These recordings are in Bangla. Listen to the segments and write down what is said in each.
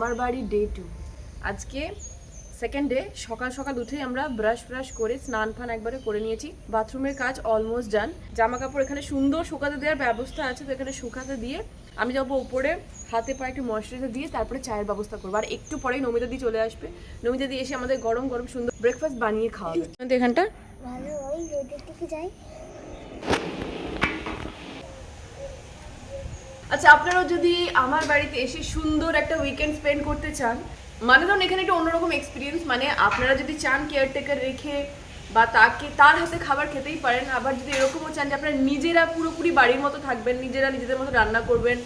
আমার বাড়ি ডে 2। আজকে সেকেন্ড ডে। সকাল সকাল উঠেই আমরা ব্রাশ করে স্নান ফান একবারে করে নিয়েছি। বাথরুমের কাজ অলমোস্ট ডান। জামা কাপড় এখানে সুন্দর শুকাতে দেওয়ার ব্যবস্থা আছে, তো এখানে শুকাতে দিয়ে আমি যাবো উপরে, হাতে পায়ে একটু ময়শ্চারাইজার দিয়ে তারপরে চায়ের ব্যবস্থা করবো। আর একটু পরেই নমিতা দি চলে আসবে। নমিতা দি এসে আমাদের গরম গরম সুন্দর ব্রেকফাস্ট বানিয়ে খাওয়াবে। এখানটা ভালো ওই রোদের দিকে যাই। আচ্ছা, আপনারাও যদি আমার বাড়িতে এসে সুন্দর একটা উইকেন্ড স্পেন্ড করতে চান, মানে ধরুন এখানে একটা অন্যরকম এক্সপিরিয়েন্স, মানে আপনারা যদি চান কেয়ারটেকার রেখে বা তার হাতে খাবার খেতেই পারেন। আবার যদি এরকমও চান যে আপনারা নিজেরা পুরোপুরি বাড়ির মতো থাকবেন, নিজেরা নিজেদের মতো রান্না করবেন,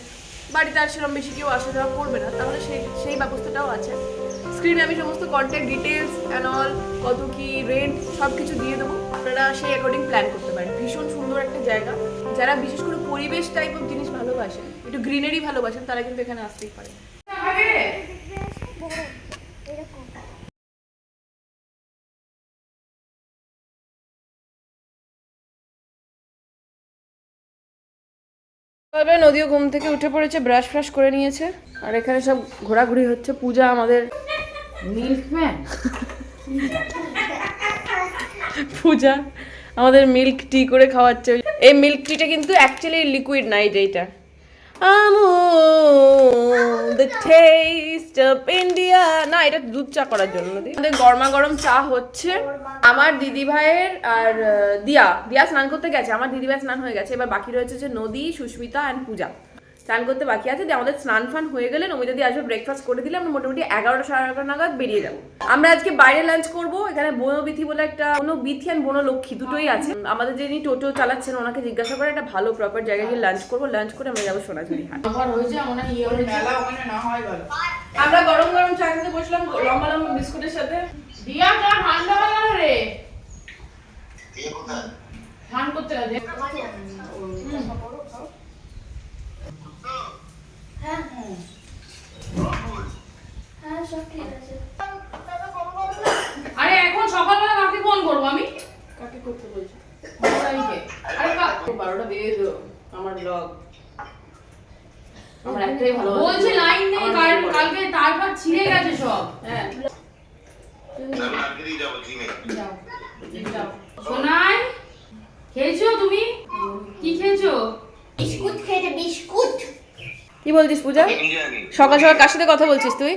বাড়িতে আর সেরকম বেশি কেউ আসা যাওয়া করবে না, তাহলে সেই ব্যবস্থাটাও আছে। স্ক্রিনে আমি সমস্ত কন্ট্যাক্ট ডিটেলস অ্যান্ড অল, কত কি রেন্ট সব কিছু দিয়ে দেবো, আপনারা সেই অ্যাকর্ডিং প্ল্যান করতে পারেন। ভীষণ সুন্দর একটা জায়গা। যারা বিশেষ করে পরিবেশ টাইপ অফ জিনিস ভালোবাসেন, একটু গ্রিনারি ভালোবাসেন, তারা কিন্তু এখানে আসতেই পারেন। তবে নদীও ঘুম থেকে উঠে পড়েছে, ব্রাশ ফ্রাশ করে নিয়েছে, আর এখানে সব ঘোরাঘুরি হচ্ছে। পূজা আমাদের মিল্কম্যান পূজা আমাদের মিল্ক টি করে খাওয়াচ্ছে। এই মিল্ক টিটা কিন্তু অ্যাকচুয়ালি লিকুইড না, এইটা the taste of India না, এটা দুধ চা করার জন্য। আমাদের গরমা গরম চা হচ্ছে। আমার দিদি ভাইয়ের আর দিয়া স্নান করতে গেছে, আমার দিদি ভাই স্নান হয়ে গেছে। এবার বাকি রয়েছে যে নদী, সুস্মিতা অ্যান্ড পূজা স্নান করতে বাকি আছে। দিয়ে আমাদের স্নান ফান হয়ে গেলে নমিতা দি আসবে, ব্রেকফাস্ট করে দিলে আমরা মোটামুটি 11টা সাড়ে 11টা নাগাদ বেরিয়ে যাবো। আমরা আজকে বাইরে লাঞ্চ করবো। এখানে বনবিথি বলে একটা, বনবিথি অ্যান্ড বনলক্ষ্মী দুটোই আছে। আমাদের যিনি টোটো চালাচ্ছেন ওনাকে জিজ্ঞাসা করে একটা ভালো প্রপার জায়গায় গিয়ে লাঞ্চ করবো। লাঞ্চ করে আমরা যাবো সোনাঝুরি হাট। আমরা গরম গরম চা খেতে বসলাম লম্বা লম্বা বিস্কুটের সাথে। দিয়া চা ঠান্ডা হয়ে গেল রে। ঠান করতে লাগে। আরে এখন সকালবেলা কাকে ফোন করবো আমি? কাকে করতে বলছো? আরে 12টা দিয়ে দিও আমার ব্লগ। আমার একটাই ভালো বলছে লাইন নেই, কালকে তারপর ছিঁড়ে গেছে সব। হ্যাঁ সোনাই, খেয়েছো তুমি? কি খেয়েছো? বিস্কুট খেতে, বিস্কুট। কি বলছিস পূজা? সকাল সকাল কার সাথে কথা বলছিস তুই?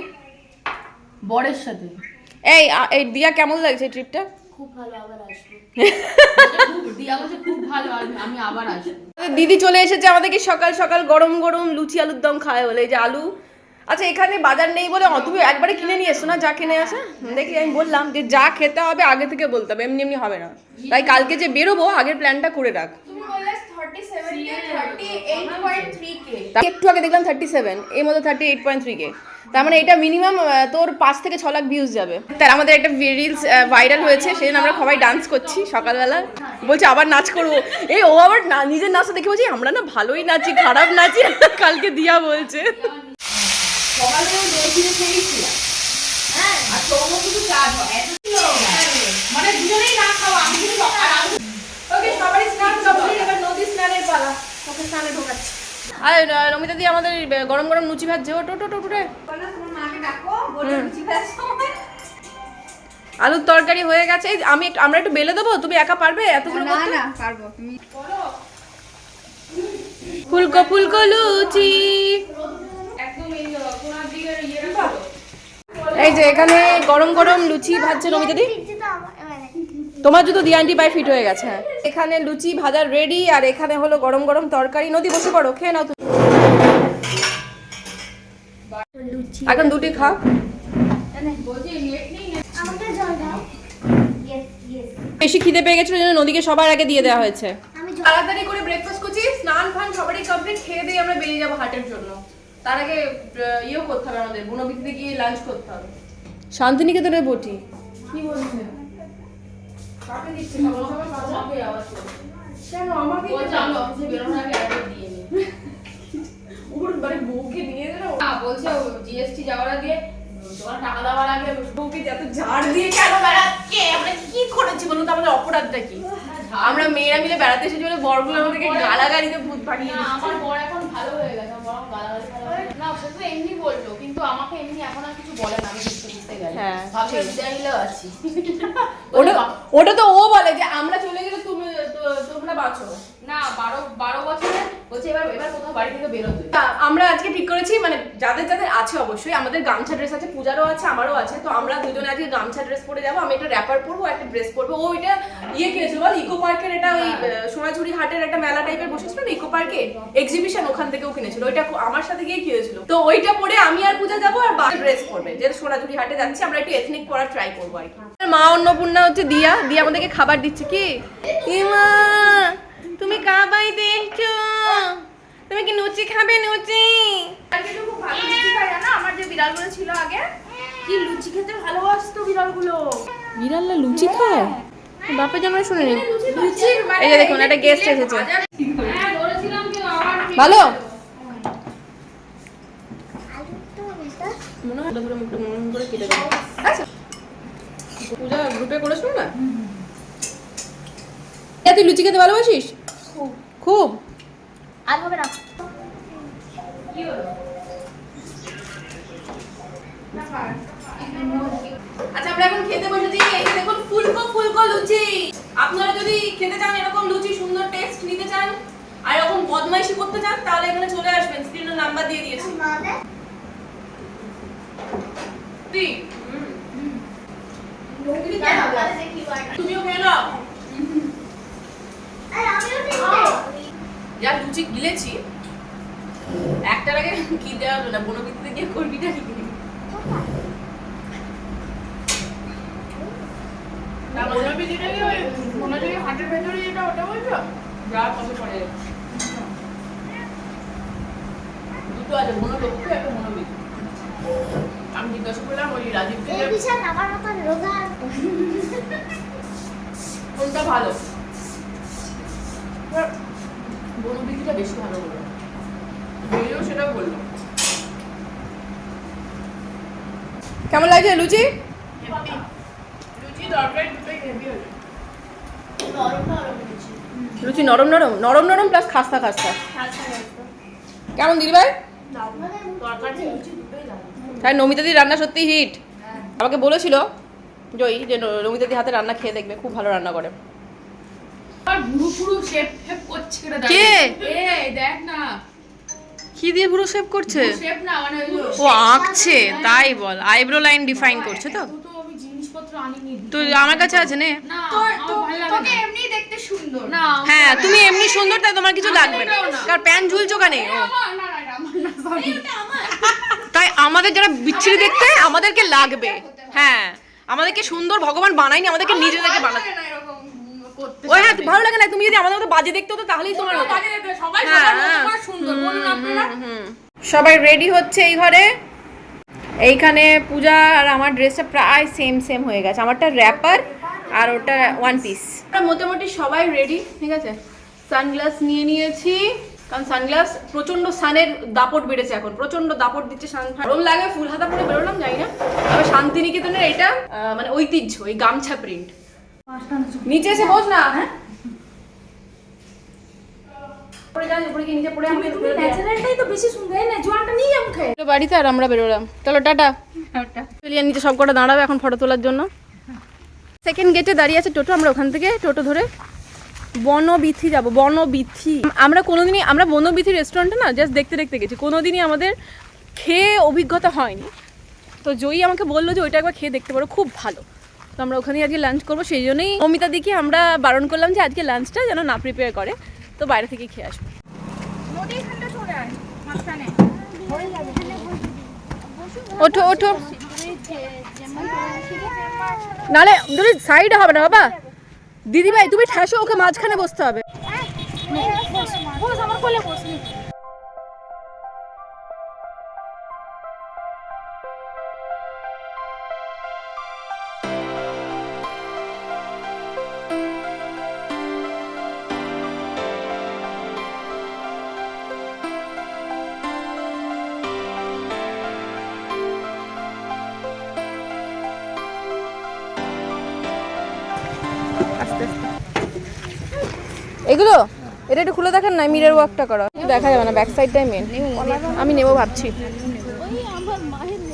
বরের সাথে। এই দিয়া কেমন লাগছে ট্রিপটা? খুব ভালো, আবার আসবো। দিয়া বলছে খুব ভালো, আমি আবার আসবো। দিদি চলে এসেছে আমাদেরকে সকাল সকাল গরম গরম লুচি আলুর দম খায় বলে। এই যে আলু, আচ্ছা এখানে বাজার নেই বলে তুমি একবারে কিনে নিয়ে এসো না, যা কিনে আসা। দেখি আমি বললাম যে যা খেতে হবে আগে থেকে বলতে হবে, এমনি এমনি হবে না। তাই কালকে যে বেরোবো আগের প্ল্যানটা করে রাখ। তুমি বললে 37 কে 38.3 কে। একটু আগে দেখলাম 37, এর মধ্যে 38.3 কে। তার মানে এটা মিনিমাম তোর 5 থেকে 6 লাখ ভিউজ যাবে। তার আমাদের একটা রিলস ভাইরাল হয়েছে, সেদিন আমরা সবাই ডান্স করছি সকালবেলা। বলছে আবার নাচ করবো। ও আবার নিজের নাচটা দেখে বলছি আমরা না ভালোই নাচি, খারাপ নাচি। কালকে দিয়া বলছে সকালে দই কিনে খেয়েছিলাম। হ্যাঁ, আর তোমরা শুধু চা খাও। এত ছিল মানে দুজনেই না খাওয়া, আমি শুধু সকাল ওকে সবারই স্নান কমপ্লিট, এবার নদী স্নানের পালা। ওকে স্নানে ঢোকাচ্ছি। আর নমিতা দি আমাদের গরম গরম লুচি ভাজছে। ও টোটো টোটে তোমার মাকে ডাকো, বলে লুচি খাচ্ছো। আলুর তরকারি হয়ে গেছে। আমরা একটু বেলে দেবো, তুমি একা পারবে এতগুলো করতে? না পারবো, তুমি বলো। ফুলকো ফুলকো লুচি। একদম এই কোনার দিকে ইয়ে রাখো। এই যে এখানে গরম গরম লুচি ভাজছে নমিতা দি। তোমার জুতো দি আন্টি পায়ে ফিট হয়ে গেছে। হ্যাঁ, এখানে লুচি ভাজার রেডি, আর এখানে হলো গরম গরম তরকারি। নদী বসে পড়ো, খেয়ে নাও তুমি। এখন দুটি খা। বলছি নেট নেই না। আমাকে জল দাও। Yes yes. বেশি খিদে পেয়ে গেছিল জন্য নদীকে সবার আগে দিয়ে দেওয়া হয়েছে। আমি তাড়াতাড়ি করে ব্রেকফাস্ট করছি, স্নান ফান সবারই কমপ্লিট, খেয়ে দিয়ে আমরা বেরিয়ে যাবো হাটের জন্য। তার আগে ইয়েও করতে হবে, আমাদের বনবিথিতে গিয়ে লাঞ্চ করতে হবে। শান্তিনিকেতনের বটি কি বলছে? কাকে দিচ্ছে? আমাকে আওয়াজ করছে। কেন আমাকে বলছে আমি অফিসে বেরোনোর আগে অ্যাড্রেস দিয়ে নি। ওর মানে বউকে নিয়ে গেল। না, বলছে জিএসটি যাওয়ার আগে, তোমার টাকা দেওয়ার আগে বউকে এত ঝাড় দিয়ে কেন বেড়াচ্ছে? আমরা কি করেছি বলুন তো? আমাদের অপরাধটা কি? আমরা মেয়েরা মিলে বেড়াতে এসেছি বলে বরগুলো আমাদেরকে গালাগালিতে ভূত বানিয়ে না, দিচ্ছে। আমার বর এখন ভালো হয়ে গেছে। আমার বর গালাগালি না, সে তো এমনি বললো, কিন্তু কিন্তু আমাকে এমনি এখন আর কিছু বলে না, আমি বুঝতে গেলে হ্যাঁ, ভাবছি বিদায়িল আছি। ওটা তো ও বলে যে আমরা চলে গেলে তোমরা বাঁচো না, 12 বছরে বলছে এবার কোথাও বাড়ি থেকে বেরোতে। আমরা আজকে ঠিক করেছি, মানে যাদের যাদের আছে অবশ্যই, আমাদের গামছা ড্রেস আছে, পূজারও আছে, আমারও আছে, তো আমরা দুজনে আজকে গামছা ড্রেস পরে যাবো। আমি একটা র্যাপার পরবো, একটা ড্রেস পরবো। ও এটা কিনেছিল বল, ইকো পার্কের, এটা ওই সোনাঝুরি হাটের একটা মেলা টাইপের বসেছিল না ইকো পার্কে, এক্সিবিশন, ওখান থেকেও কিনেছিল। ওইটা আমার সাথে গিয়ে কিনেছিল। তো ওইটা পরে আমি আর পূজা যাবো, আর বাকি ড্রেস পরবে, যে সোনাঝুরি হাটে যাচ্ছি, আমরা একটু এথনিক পরা ট্রাই করবো আর কি। মা অন্নপূর্ণা হচ্ছে দিয়া আমাদেরকে খাবার দিচ্ছে। কি ইমা, তুমি কাবাই দেখছো? তুমি কি লুচি খাবে? লুচি আজকে তো খুব ভালো লুচি খাই না, আমার যে বিড়ালগুলো ছিল আগে কি লুচি খেতে ভালোবাসতো বিড়ালগুলো। বিড়ালরা লুচি খায়? বাপের জন্য শুনিনি। লুচির মানে এই যে দেখুন, একটা গেস্ট এসেছে। হ্যাঁ বলেছিলাম কি আবার ভালো মনে হয় ধরে মুখটা মন করে কেটে দেবো। আচ্ছা, পূজা গ্রুপে করেছিল না? তুই লুচি খেতে ভালোবাসিস? খুব। আর হবে না। কি হলো? আচ্ছা, আমরা এখন খেতে বসেছি। এই যে দেখুন, ফুলকো লুচি। আপনারা যদি খেতে চান, এরকম লুচি সুন্দর টেস্ট নিতে চান, আর এরকম বদমাইশি করতে চান, তাহলে এখানে চলে আসবেন। স্ক্রিনে নাম্বার দিয়ে দিয়েছি। তুমিও খেয়ে নাও। যা লুচি গিলেছি, একটার আগে কি দেওয়া হলো না, বনবিদ্যুতে গিয়ে করবিটা কি হাটের ভেতরে যেটা ওটা বলছো? যা কত পড়ে দুটো আছে, বনলক্ষ্মী একটা বনবিদ্যুৎ। আমি জিজ্ঞাসা করলাম ওই রাজীব থেকে আমার মতন রোগা কোনটা ভালো। বনবিদ্যুৎটা বেশি ভালো বললো, বেরিয়েও সেটাও বললো। কেমন লাগছে লুচি? লুচি তরকারি দুটোই হেভি হলো। লুচি নরম নরম প্লাস খাস্তা কেমন দিদি ভাই? তরকারি লুচি দুটোই দারুণ। তাই নমিতাদি রান্না সত্যি হিট। আমাকে বলেছিল জয়ী যে নমিতাদি হাতে রান্না খেয়ে দেখবে, খুব ভালো রান্না করে। আর পুরো শেপ করছে এটা দেখ। কে? এই দেখ না, কি দিয়ে পুরো শেপ করছে? শেপ না মানে ওই ও আঁকছে, তাই বল। আইব্রো লাইন ডিফাইন করছে তো। তো আমি জিনিসপত্র আনিনি। তো আমার কাছে আছে নে। না তোর আমার ভালো লাগে তোকে না। এমনি দেখতে সুন্দর। না হ্যাঁ, তুমি এমনি সুন্দর, তাই তোমার কিছু লাগবে না। আমারটাও না। কার প্যান ঝুলছো কানে? আমার না এটা আমার না, সরি। তাই আমাদের যারা বিচ্ছিরি দেখতে, আমাদেরকে লাগবে। হ্যাঁ, আমাদেরকে সুন্দর ভগবান বানায়নি, আমাদেরকে নিজেদেরকে বানাতে। না এরকম করতে। ওই হ্যাঁ, ভালো লাগে না। তুমি যদি আমাদের মতো বাজে দেখতে হতো, তাহলেই তোমার হতো। সবাই হ্যাঁ, সবার মতো করে সুন্দর বলুন আপনারা। সবাই রেডি হচ্ছে এই ঘরে। এইখানে পূজা আর আমার ড্রেসটা প্রায় সেম হয়ে গেছে। আমারটা র্যাপার আর ওটা ওয়ান পিস। আমরা মোটামুটি সবাই রেডি, ঠিক আছে। সানগ্লাস নিয়ে নিয়েছি, কারণ সানগ্লাস প্রচন্ড সানের দাপট বেড়েছে এখন, প্রচন্ড দাপট দিচ্ছে। গরম লাগে, ফুল হাতা পরে বেরোলাম, জানি না। তবে শান্তিনিকেতনের এটা মানে ঐতিহ্য, এই গামছা প্রিন্ট। নিচে এসে বস না। হ্যাঁ, বাড়িতে আর আমরা বেরোলাম। চলো টাটা। চলিয়ে নিচে সব কটা দাঁড়াবে এখন ফটো তোলার জন্য। সেকেন্ড গেটে দাঁড়িয়ে আছে টোটো, আমরা ওখান থেকে টোটো ধরে বনবিথি যাব। বনবিথি আমরা কোনোদিনই, আমরা বনবিথি রেস্টুরেন্টে না জাস্ট দেখতে গেছি, কোনোদিনই আমাদের খেয়ে অভিজ্ঞতা হয়নি। তো জয়ী আমাকে বললো যে ওইটা একবার খেয়ে দেখতে পারো, খুব ভালো। তো আমরা ওখানেই আজকে লাঞ্চ করবো। সেই জন্যই অমিতা দিকে আমরা বারণ করলাম যে আজকে লাঞ্চটা যেন না প্রিপেয়ার করে, তো বাইরে থেকে খেয়ে আসবো। নদীখানটা চলে আয় মাঝখানে। ওঠো নালে ধরে সাইডে হবে না বাবা। দিদি ভাই তুমি ঠাসো, ওকে মাঝখানে বসতে হবে। বস আমার কোলে বস। এগুলো এটা একটু খুলে দেখেন না, মিরর ওয়ার্কটা করা। দেখা যাবে না, ব্যাক সাইডটাই মেন। আমি নেবো ভাবছি।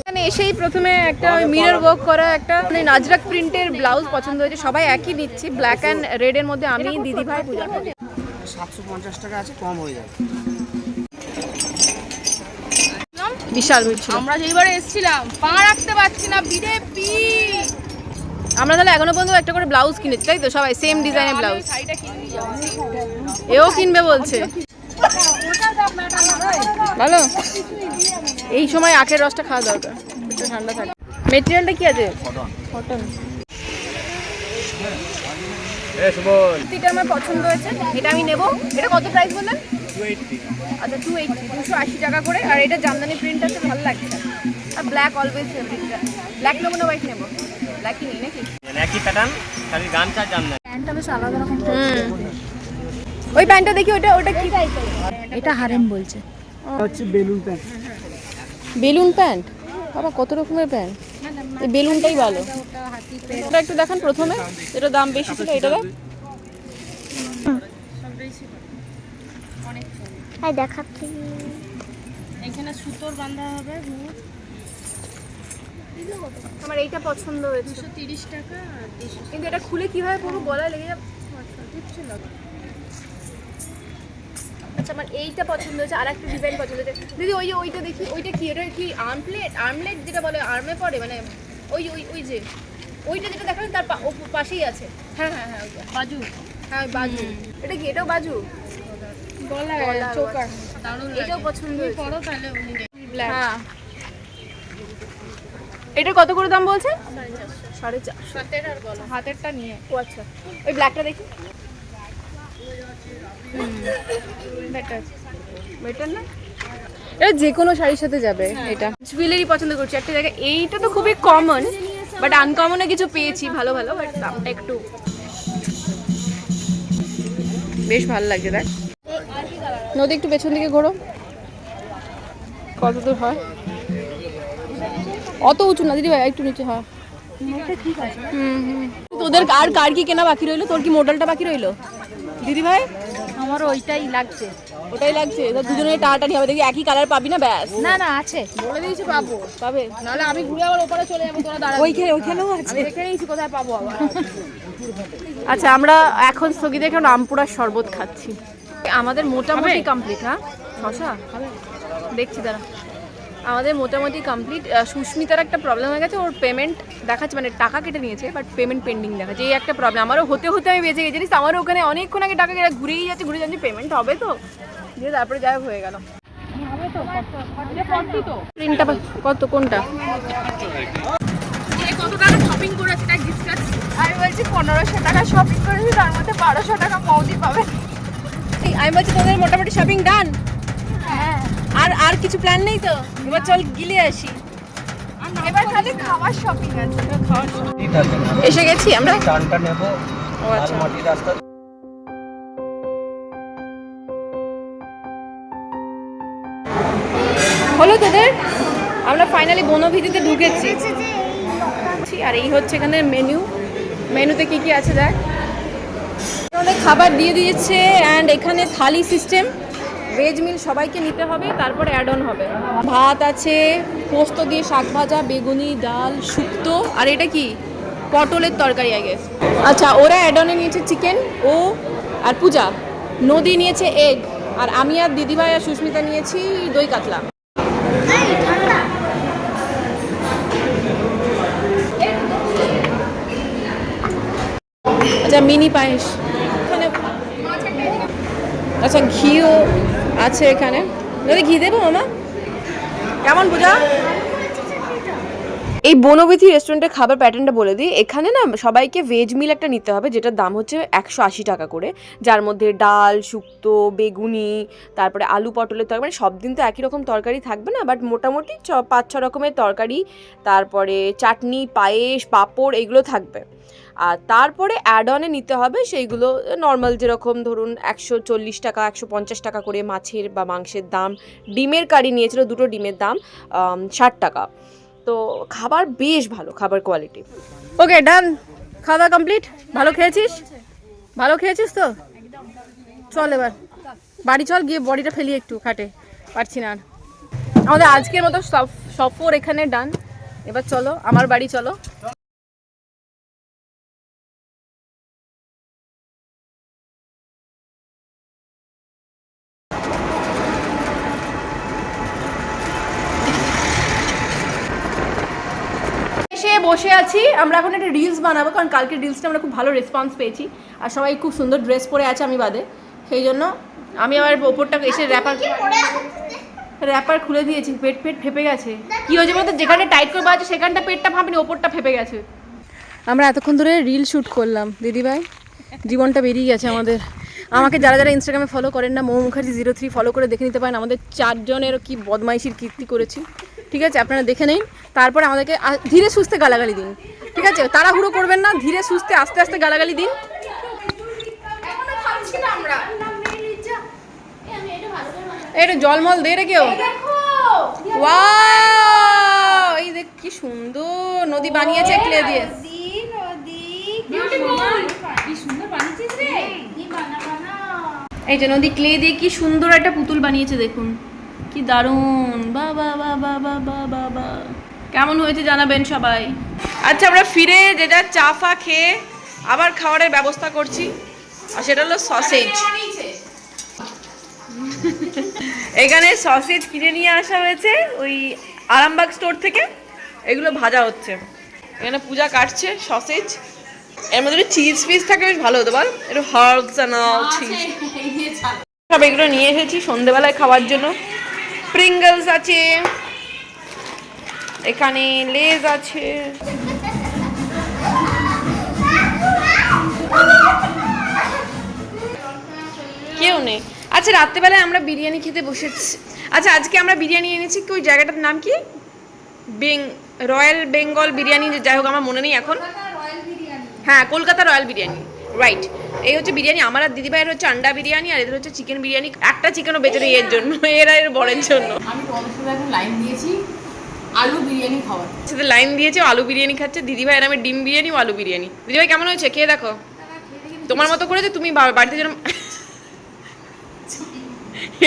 এখানে এসেই প্রথমে একটা মিরর ওয়ার্ক করা একটা মানে নাজরাক প্রিন্টের ব্লাউজ পছন্দ হয়েছে, সবাই একই নিচ্ছি, ব্ল্যাক অ্যান্ড রেড এর মধ্যে আমি, দিদি ভাই, পূজা। 750 টাকা আছে, কম হয়ে যাবে। বিশাল ভিড় ছিল। আমরা যেইবারে এসেছিলাম পা রাখতে পারছি না, ভিড়ে ভিড়। আমরা তাহলে এখনো পর্যন্ত একটা করে ব্লাউজ কিনেছি, তাই তো? সবাই সেম ডিজাইনের ব্লাউজ। শাড়িটা কিনে যাবো। এও কিনবে বলছে। ভালো, এই সময় আখের রসটা খাওয়া দরকার, একটু ঠান্ডা থাকে। মেটেরিয়ালটা কি আছে? কটন। এটা আমার পছন্দ হয়েছে, এটা আমি নেব। এটা কত প্রাইস বললেন? 280। আচ্ছা 280, 280 টাকা করে। আর এটা জামদানি প্রিন্ট আছে, ভালো লাগছে। আর ব্ল্যাক অলওয়েজ ফেভারিট। ব্ল্যাক নেবো না হোয়াইট নেবো? ব্ল্যাকই নেই নাকি? একই প্যাটার্ন, খালি গামছা জামদানি। প্যান্টটা বেশ আলাদা রকম। ওই প্যান্টটা দেখি, ওটা কি? এটা হারেম বলছে। হচ্ছে বেলুন প্যান্ট। Balloon pant? বাবা কত রকমের প্যান্ট, এই বেলুনটাই ভালো। ওটা একটু দেখান প্রথমে, এটা দাম বেশি ছিল, এটা দেখ। হ্যাঁ দেখাচ্ছি। এখানে সুতোর বাঁধা হবে। আমার এইটা পছন্দ হয়েছে, 230 টাকা। কিন্তু এটা খুলে কিভাবে পুরো গলায় লেগে যাবে। আচ্ছা আমার এইটা পছন্দ হয়েছে, আর একটা ডিজাইন পছন্দ হয়েছে। দিদি ওই যে ওইটা দেখি, ওইটা কি? এটা কি আর্মলেট? আর্মলেট যেটা বলে আর্মে পড়ে, মানে ওই ওই ওই যে ওইটা যেটা দেখালেন তার পাশেই আছে। হ্যাঁ হ্যাঁ হ্যাঁ, ওইটা বাজু। হ্যাঁ বাজু। এটা কি? এটাও বাজু? গলায় চোকার। দারুণ লাগে। এটাও পছন্দ হয়েছে। পরো তাহলে উনি ব্ল্যাক। হ্যাঁ, এটার কত করে দাম বলছে? 450। হাতের আর গলা। হাতেরটা নিয়ে। ও আচ্ছা, ওই ব্ল্যাকটা দেখি। বেটার। বেটার না? এটা যে কোনো শাড়ির সাথে যাবে। এটা জুয়েলারি পছন্দ করছি একটা জায়গায়। এইটা তো খুবই কমন, বাট আনকমনে কিছু পেয়েছি ভালো ভালো, বাট দামটা একটু বেশ ভালো লাগছে। দেখ নদী, একটু পেছন দিকে ঘোরো, কত দূর হয়? অত উঁচু না দিদি ভাই, একটু নিচে। হ্যাঁ ঠিক আছে। তোদের আর কার কি কেনা বাকি রইলো? তোর কি মডেলটা বাকি রইলো দিদি ভাই? আমার ওইটাই লাগছে। ওটাই লাগছে, তো দুজনে টাটানি হবে। দেখি একই কালার পাবি না? ব্যাস, না না আছে, বলে দিয়েছি পাবো। পাবে। নাহলে আমি ঘুরে আবার ওপারে চলে যাবো, তোরা দাঁড়াবি। ওইখানেও আছে। আমি দেখে নিয়েছি কোথায় পাবো আবার। আচ্ছা আমরা এখন স্থগিত এখন আমপুরার শরবত খাচ্ছি। আমাদের মোটামুটি কমপ্লিট। হ্যাঁ শশা দেখছি, দাঁড়া। আমাদের মোটামুটি কমপ্লিট। সুস্মিতার একটা প্রবলেম হয়ে গেছে, ওর পেমেন্ট দেখাচ্ছে, মানে টাকা কেটে নিয়েছে বাট পেমেন্ট পেন্ডিং দেখাচ্ছে। এই একটা প্রবলেম। আমারও হতে হতে আমি বেঁচে গেছি, জানিস? আমারও ওখানে অনেকক্ষণ আগে টাকা কেটে ঘুরেই যাচ্ছে, ঘুরে যাচ্ছে, পেমেন্ট হবে তো, দিয়ে তারপরে যাই হয়ে গেল। প্রিন্টটা কত? কোনটা? কত টাকা শপিং করেছে তাই ডিসকাস। আমি বলছি 1500 টাকা শপিং করেছি, তার মধ্যে 1200 টাকা মৌদি পাবে। আমি বলছি তোদের মোটামুটি শপিং ডান? হ্যাঁ। আর কিছু প্ল্যান নেই তো? এবার চল গিলে আসি। এবার খালি খাওয়ার শপিং আছে। এসে গেছি আমরা। টানটা নেব। ও আচ্ছা, লালমাটি রাস্তা। হলো তোদের? আমরা ফাইনালি বনভিদিতে ঢুকেছি। আর এই হচ্ছে এখানে মেনু। মেনুতে কি কি আছে দেখ। অনেক খাবার দিয়ে দিয়েছে, অ্যান্ড এখানে থালি সিস্টেম। ভেজ মিল সবাইকে নিতে হবে, তারপরে অ্যাড অন হবে। ভাত আছে, পোস্ত দিয়ে শাক ভাজা, বেগুনি, ডাল, শুক্তো, আর এটা কি? পটলের তরকারি আই গেস। আচ্ছা ওরা অ্যাড অনে নিয়েছে চিকেন, ও আর পূজা। নদী নিয়েছে এগ, আর আমি আর দিদিভাই আর সুস্মিতা নিয়েছি দই কাতলা। আচ্ছা মিনি পায়েস এখানে। আচ্ছা ঘিও আছে এখানে। যদি ঘি দেবো মামা? কেমন পূজা? এই বনবিথি রেস্টুরেন্টের খাবার প্যাটার্নটা বলে দিই। এখানে না সবাইকে ভেজ মিল একটা নিতে হবে, যেটার দাম হচ্ছে 180 টাকা করে, যার মধ্যে ডাল, শুক্তো, বেগুনি, তারপরে আলু পটলের তরকারি। মানে সব দিন তো একই রকম তরকারি থাকবে না, বাট মোটামুটি 5-6 রকমের তরকারি, তারপরে চাটনি, পায়েস, পাঁপড়, এগুলো থাকবে। আর তারপরে অ্যাড অনে নিতে হবে সেইগুলো নর্মাল, যেরকম ধরুন 140 টাকা 150 টাকা করে মাছের বা মাংসের দাম। ডিমের কারি নিয়েছিল, 2টো ডিমের দাম 60 টাকা। তো খাবার বেশ ভালো, খাবার কোয়ালিটি। ওকে ডান, খাওয়া কমপ্লিট। ভালো খেয়েছিস? ভালো খেয়েছিস তো? চল এবার বাড়ি চল, গিয়ে বডিটা ফেলি একটু খাটে, পারছি না আর। আমাদের আজকের মতো সফর এখানে ডান। এবার চলো আমার বাড়ি চলো। এসে বসে আছি, আমরা এখন একটা রিলস বানাবো, কারণ কালকে রিলসটা আমরা খুব ভালো রেসপন্স পেয়েছি আর সবাই খুব সুন্দর ড্রেস পরে আছে আমি বাদে। সেই জন্য আমি আবার ওপরটা এসে র্যাপার খুলে দিয়েছি, পেট ফেপে গেছে। কি হয়েছে বলতো, যেখানে টাইট করে বাজছে সেখানটা পেটটা ফাঁপেনি, ওপরটা ফেপে গেছে। আমরা এতক্ষণ ধরে রিল শ্যুট করলাম দিদিভাই, জীবনটা বেরিয়ে গেছে আমাদের। আমাকে যারা যারা ইনস্টাগ্রামে ফলো করেন না, মৌ মুখার্জি 03 ফলো করে দেখে নিতে পারেন আমাদের 4 জনের কি বদমাইশির কীর্তি করেছি। ঠিক আছে, আপনারা দেখে নিন, তারপরে আমাদেরকে ধীরে সুস্থে গালাগালি দিন। ঠিক আছে, তাড়াহুড়ো করবেন না, ধীরে সুস্থে আস্তে আস্তে গালাগালি দিন। এখনো খাচ্ছি না আমরা। এটা জলমল দে রে কেউ। দেখো ওয়াও, এই দেখ কি সুন্দর নদী বানিয়েছে ক্লে দিয়ে। নদী বিউটিফুল, কি সুন্দর বানিয়েছিস রে। কি বানা এই যে নদী ক্লে দিয়ে কি সুন্দর একটা পুতুল বানিয়েছে, দেখুন কি দারুণ। বাবা বাবা বাবা বাবা, কেমন হয়েছে জানাবেন সবাই। আচ্ছা, আমরা ফিরে যে যার চা ফা খেয়ে আবার খাবারের ব্যবস্থা করছি, আর সেটা হলো সসেজ। এখানে সসেজ কিনে নিয়ে আসা হয়েছে ওই আরামবাগ স্টোর থেকে, এগুলো ভাজা হচ্ছে। এখানে পূজা কাটছে সসেজ, এর মধ্যে চিজ ফিজ থাকে, বেশ ভালো হতো বল, একটু হার্বস অ্যান্ড অল চিজ। সব এগুলো নিয়ে এসেছি সন্ধেবেলায় খাওয়ার জন্য। প্রিঙ্গলস আছে, এখানে লেজ আছে, কেউ নেই। আচ্ছা, রাত্রেবেলায় আমরা বিরিয়ানি খেতে বসেছি। আচ্ছা, আজকে আমরা বিরিয়ানি এনেছি, কি ওই জায়গাটার নাম কি, রয়্যাল বেঙ্গল বিরিয়ানি, যাই হোক আমার মনে নেই এখন। হ্যাঁ, কলকাতা রয়্যাল বিরিয়ানি, রাইট। এই হচ্ছে বিরিয়ানি। আমার আর দিদিভাইয়ের হচ্ছে আন্ডা বিরিয়ানি, আর এদের হচ্ছে চিকেন বিরিয়ানি। একটা চিকেনও বেঁচে নেই এর জন্য, এর বরের জন্য। আমি তোমাদের সাথে এখন লাইন দিয়েছি আলু বিরিয়ানি খাওয়ার। সাথে লাইন দিয়েছে, আলু বিরিয়ানি খাচ্ছে। দিদিভাইয়ের আমি ডিম বিরিয়ানি ও আলু বিরিয়ানি। দিদিভাই কেমন হয়েছে, খেয়ে দেখো। তোমার মতো করে যে তুমি বাড়িতে যেন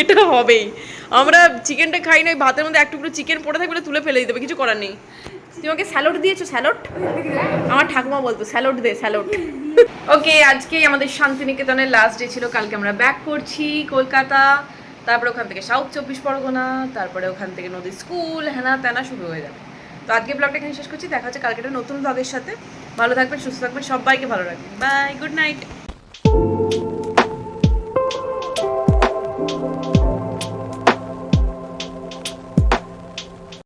এটা হবেই। আমরা চিকেনটা খাই না, ভাতের মধ্যে এক টুকরো চিকেন পড়ে থাকবে, তুলে ফেলে দিতে হবে, কিছু করার নেই। তুমি আমাকে স্যালোড দিয়েছো, স্যালোড? আমার ঠাকুমা বলতো স্যালোড দে, স্যালোড। ওকে, আজকেই আমাদের শান্তিনিকেতনের লাস্ট ডে ছিল। কালকে আমরা ব্যাক করছি কলকাতা, তারপরে ওখান থেকে সাউথ 24 পরগনা, তারপরে ওখান থেকে নদীর স্কুল, হ্যানা ত্যানা শুরু হয়ে যাবে। তো আজকে ব্লগটা এখানে শেষ করছি, দেখা হচ্ছে কালকে একটা নতুন ব্লগের সাথে। ভালো থাকবেন, সুস্থ থাকবেন, সবাইকে ভালো রাখবেন। Bye, good night.